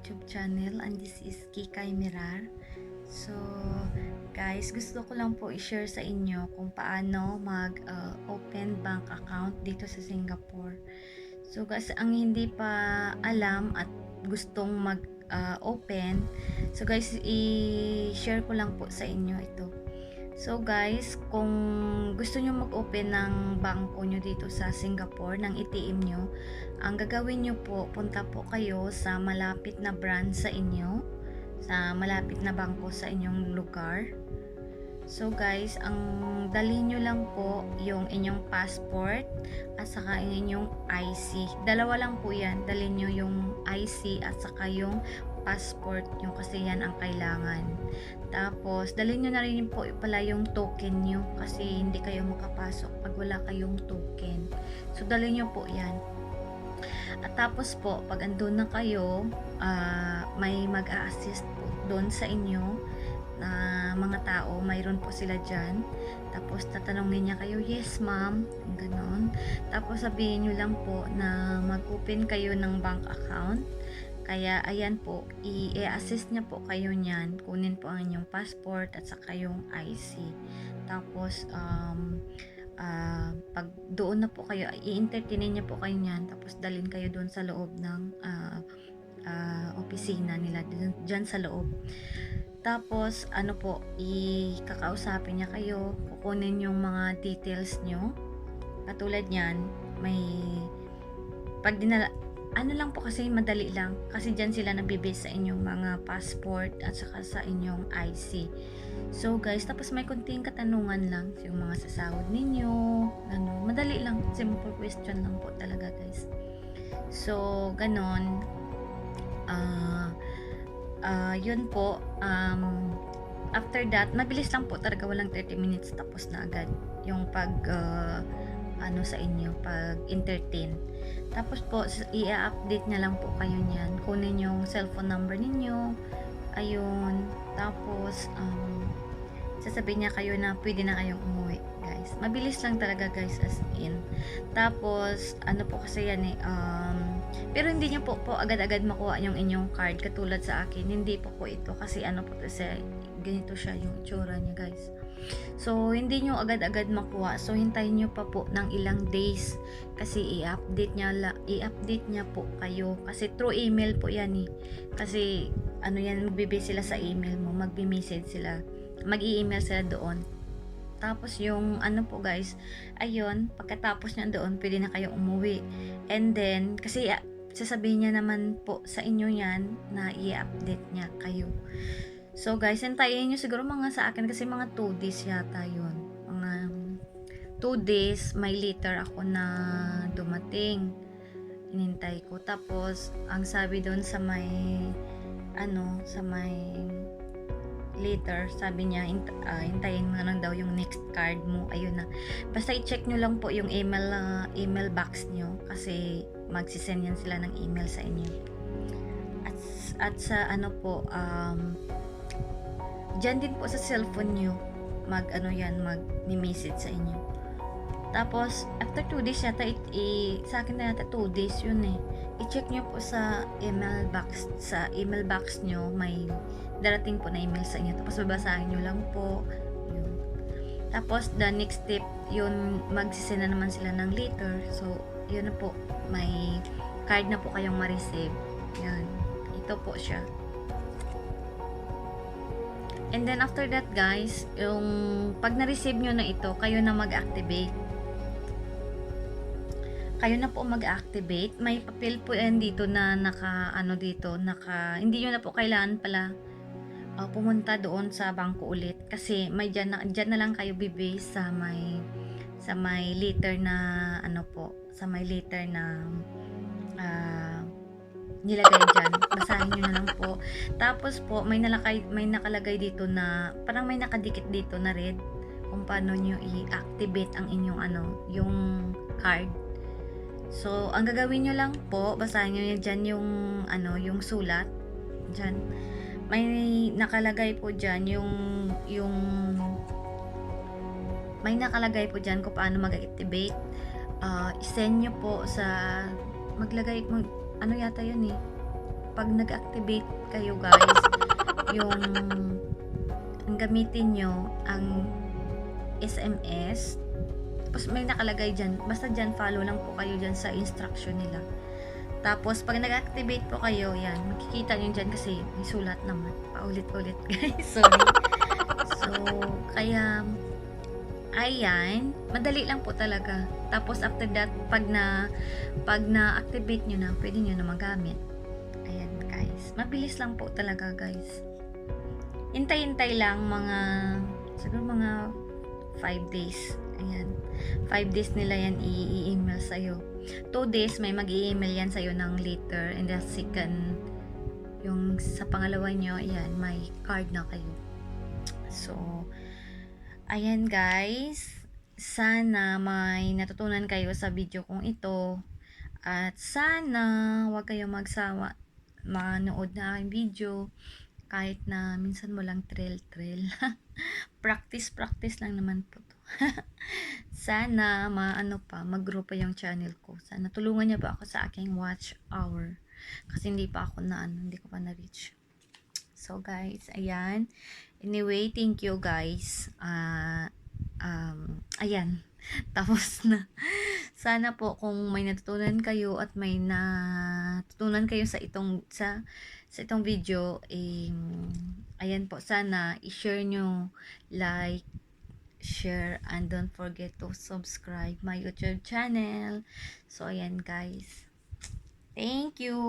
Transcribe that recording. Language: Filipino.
YouTube channel, and this is Kikay Mirar. So, guys, gusto ko lang po i-share sa inyo kung paano mag-open bank account dito sa Singapore. So, guys, ang hindi pa alam at gustong mag-open, so guys, i-share ko lang po sa inyo ito. So guys, kung gusto nyo mag-open ng bangko nyo dito sa Singapore, ng ATM nyo, ang gagawin nyo po, punta po kayo sa malapit na branch sa inyo, sa malapit na bangko sa inyong lugar. So guys, ang dalhin nyo lang po yung inyong passport at saka inyong IC. Dalawa lang po yan, dalhin nyo yung IC at saka yung passport nyo kasi yan ang kailangan. Tapos, dalhin nyo na rin po pala yung token nyo kasi hindi kayo makapasok pag wala kayong token. So, dalhin nyo po yan. At tapos po, pag andun na kayo, may mag-a-assist po doon sa inyo na mga tao, mayroon po sila dyan. Tapos, tatanungin niya kayo, yes ma'am, ganon. Tapos, sabihin nyo lang po na mag-open kayo ng bank account. Kaya ayan po, i-assist niya po kayo niyan. Kunin po ang inyong passport at saka yung IC. Tapos pag doon na po kayo, i-entertain niya po kayo niyan. Tapos dalhin kayo doon sa loob ng opisina nila, diyan sa loob. Tapos ano po, kakausapin niya kayo, kukunin yung mga details nyo. Katulad niyan, may pag dinala, ano lang po kasi madali lang kasi dyan sila nabibase sa inyong mga passport at saka sa inyong IC. So guys, tapos may kunting katanungan lang yung mga sasahod ninyo, ano, madali lang, simple question lang po talaga guys. So ganon, yun po, after that mabilis lang po talaga, walang 30 minutes tapos na agad yung pag ano sa inyo, pag entertain. Tapos po, i-update na lang po kayo niyan. Kunin yung cellphone number ninyo. Ayun. Tapos, sasabihin niya kayo na pwede na kayong umuwi, guys. Mabilis lang talaga, guys, as in. Tapos, ano po kasi yan eh, pero hindi niyo po agad-agad makuha yung inyong card katulad sa akin. Hindi po ito kasi ano po kasi ganito siya yung itsura niya, guys. So, hindi nyo agad-agad makuha. So, hintayin nyo pa po ng ilang days kasi i-update niya po kayo. Kasi through email po yan eh. Kasi, ano yan, magbibigay sila sa email mo. Magbi-message sila. Mag-i-email sila doon. Tapos, yung ano po guys, ayun, pagkatapos niya doon, pwede na kayong umuwi. And then, kasi sasabihin niya naman po sa inyo yan na i-update niya kayo. So guys, hintayin nyo siguro mga sa akin kasi mga 2 days yata yun. Mga 2 days, may later ako na dumating. Inintay ko. Tapos, ang sabi doon sa may sa may later, sabi niya, hintayin mo na lang daw yung next card mo. Ayun na. Basta i-check nyo lang po yung email box nyo kasi magsisend yan sila ng email sa inyo. At sa ano po, dyan din po sa cellphone nyo mag-message sa inyo. Tapos after 2 days yata, sa akin na yata 2 days yun eh, i-check nyo po sa email box nyo, may darating po na email sa inyo. Tapos babasahin nyo lang po yun. Tapos the next step yun, magsisend na naman sila ng letter. So yun na po, may card na po kayong ma-receive. Yan, ito po siya. And then after that guys, yung pag na-receive nyo na ito, kayo na mag-activate. Kayo na po mag-activate. May papel po yan dito na hindi nyo na po kailangan pala pumunta doon sa bangko ulit. Kasi may dyan na lang kayo bibase sa may letter na sa may letter na nilagay dyan. Basahin nyo na lang po. Tapos po, may nakalagay dito na, parang may nakadikit dito na red kung paano nyo i-activate ang inyong yung card. So, ang gagawin nyo lang po, basahin nyo dyan yung sulat. Dyan. May nakalagay po dyan may nakalagay po dyan kung paano mag-activate. I-send nyo po sa, ano yata yun eh, pag nag-activate kayo guys, yung ang gamitin nyo ang SMS, tapos may nakalagay dyan, basta dyan follow lang po kayo dyan sa instruction nila. Tapos pag nag-activate po kayo, yan, makikita nyo dyan kasi may sulat naman, paulit-ulit guys, sorry. So, kaya ayan, madali lang po talaga. Tapos after that, pag na-activate nyo na, pwede nyo na magamit. Ayan guys, mabilis lang po talaga guys. Hintay-hintay lang siguro mga 5 days. Ayan, 5 days nila yan i-email sa'yo. 2 days may mag-i-email yan sa'yo ng later, and the second, yung sa pangalawa nyo, ayan, may card na kayo. So, ayan guys, sana may natutunan kayo sa video kong ito, at sana huwag kayo magsawa manood na aking video, kahit na minsan mo lang trail practice lang naman po to. Sana mag-grow pa yung channel ko. Sana tulungan niyo pa ako sa aking watch hour, kasi hindi ko pa na-reach. So guys, ayan. Anyway, thank you guys. Ayan. Tapos na. Sana po kung may natutunan kayo at may natutunan kayo sa itong video, ayan po, sana i-share nyo, like, share, and don't forget to subscribe my YouTube channel. So ayan guys. Thank you.